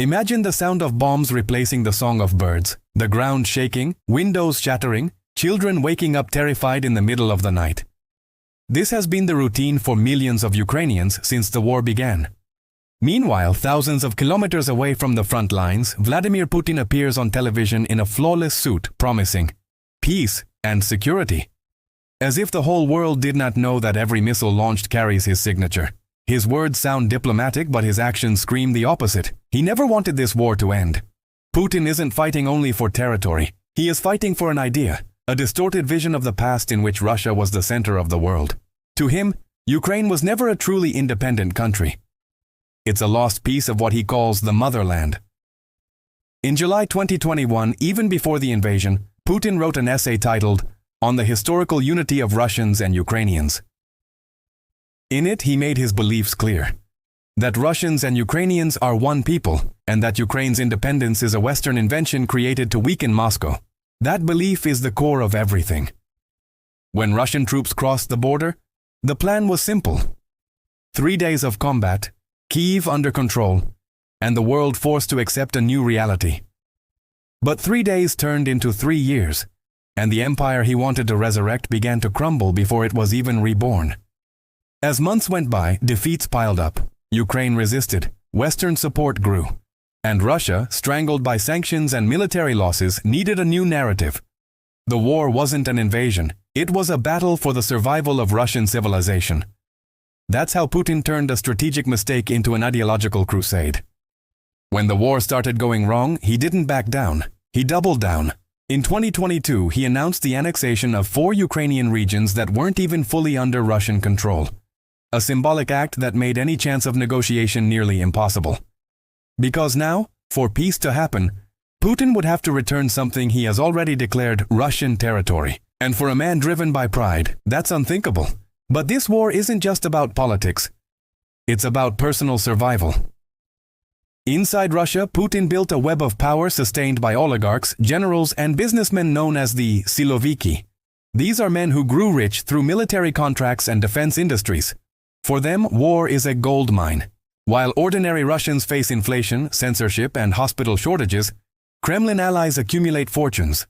Imagine the sound of bombs replacing the song of birds, the ground shaking, windows shattering, children waking up terrified in the middle of the night. This has been the routine for millions of Ukrainians since the war began. Meanwhile, thousands of kilometers away from the front lines, Vladimir Putin appears on television in a flawless suit promising peace and security. As if the whole world did not know that every missile launched carries his signature. His words sound diplomatic, but his actions scream the opposite. He never wanted this war to end. Putin isn't fighting only for territory. He is fighting for an idea, a distorted vision of the past in which Russia was the center of the world. To him, Ukraine was never a truly independent country. It's a lost piece of what he calls the motherland. In July 2021, even before the invasion, Putin wrote an essay titled, "On the Historical Unity of Russians and Ukrainians." In it, he made his beliefs clear. That Russians and Ukrainians are one people, and that Ukraine's independence is a Western invention created to weaken Moscow. That belief is the core of everything. When Russian troops crossed the border, the plan was simple. 3 days of combat, Kyiv under control, and the world forced to accept a new reality. But 3 days turned into 3 years, and the empire he wanted to resurrect began to crumble before it was even reborn. As months went by, defeats piled up. Ukraine resisted, Western support grew, and Russia, strangled by sanctions and military losses, needed a new narrative. The war wasn't an invasion, it was a battle for the survival of Russian civilization. That's how Putin turned a strategic mistake into an ideological crusade. When the war started going wrong, he didn't back down. He doubled down. In 2022, he announced the annexation of 4 Ukrainian regions that weren't even fully under Russian control. A symbolic act that made any chance of negotiation nearly impossible. Because now, for peace to happen, Putin would have to return something he has already declared Russian territory. And for a man driven by pride, that's unthinkable. But this war isn't just about politics. It's about personal survival. Inside Russia, Putin built a web of power sustained by oligarchs, generals, and businessmen known as the Siloviki. These are men who grew rich through military contracts and defense industries. For them, war is a gold mine. While ordinary Russians face inflation, censorship, and hospital shortages, Kremlin allies accumulate fortunes.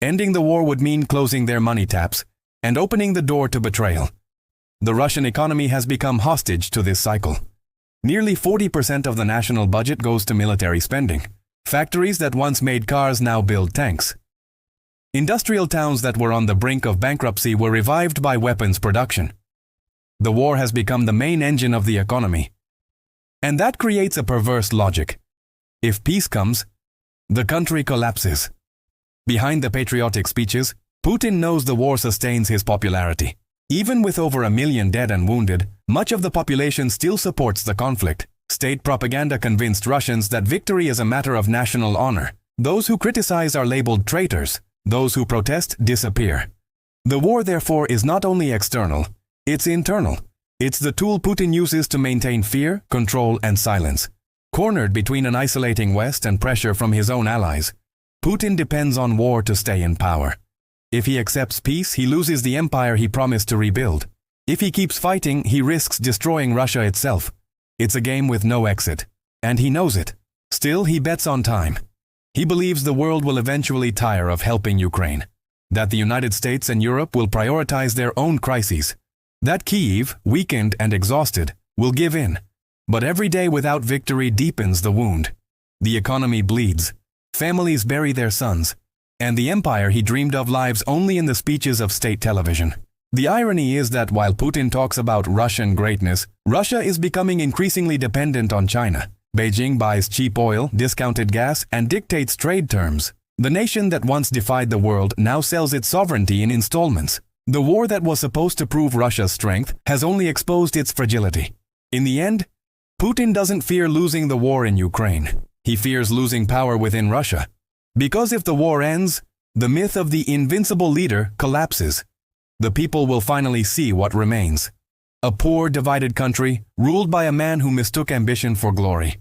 Ending the war would mean closing their money taps and opening the door to betrayal. The Russian economy has become hostage to this cycle. Nearly 40% of the national budget goes to military spending. Factories that once made cars now build tanks. Industrial towns that were on the brink of bankruptcy were revived by weapons production. The war has become the main engine of the economy. And that creates a perverse logic. If peace comes, the country collapses. Behind the patriotic speeches, Putin knows the war sustains his popularity. Even with over 1 million dead and wounded, much of the population still supports the conflict. State propaganda convinced Russians that victory is a matter of national honor. Those who criticize are labeled traitors. Those who protest disappear. The war, therefore, is not only external, it's internal. It's the tool Putin uses to maintain fear, control, and silence. Cornered between an isolating West and pressure from his own allies, Putin depends on war to stay in power. If he accepts peace, he loses the empire he promised to rebuild. If he keeps fighting, he risks destroying Russia itself. It's a game with no exit, and he knows it. Still, he bets on time. He believes the world will eventually tire of helping Ukraine, that the United States and Europe will prioritize their own crises, that Kyiv, weakened and exhausted, will give in. But every day without victory deepens the wound. The economy bleeds, families bury their sons, and the empire he dreamed of lives only in the speeches of state television. The irony is that while Putin talks about Russian greatness, Russia is becoming increasingly dependent on China. Beijing buys cheap oil, discounted gas, and dictates trade terms. The nation that once defied the world now sells its sovereignty in installments. The war that was supposed to prove Russia's strength has only exposed its fragility. In the end, Putin doesn't fear losing the war in Ukraine. He fears losing power within Russia. Because if the war ends, the myth of the invincible leader collapses. The people will finally see what remains. A poor, divided country, ruled by a man who mistook ambition for glory.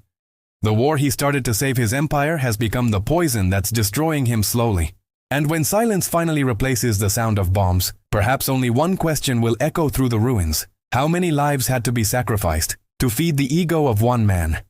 The war he started to save his empire has become the poison that's destroying him slowly. And when silence finally replaces the sound of bombs, perhaps only one question will echo through the ruins. How many lives had to be sacrificed to feed the ego of one man?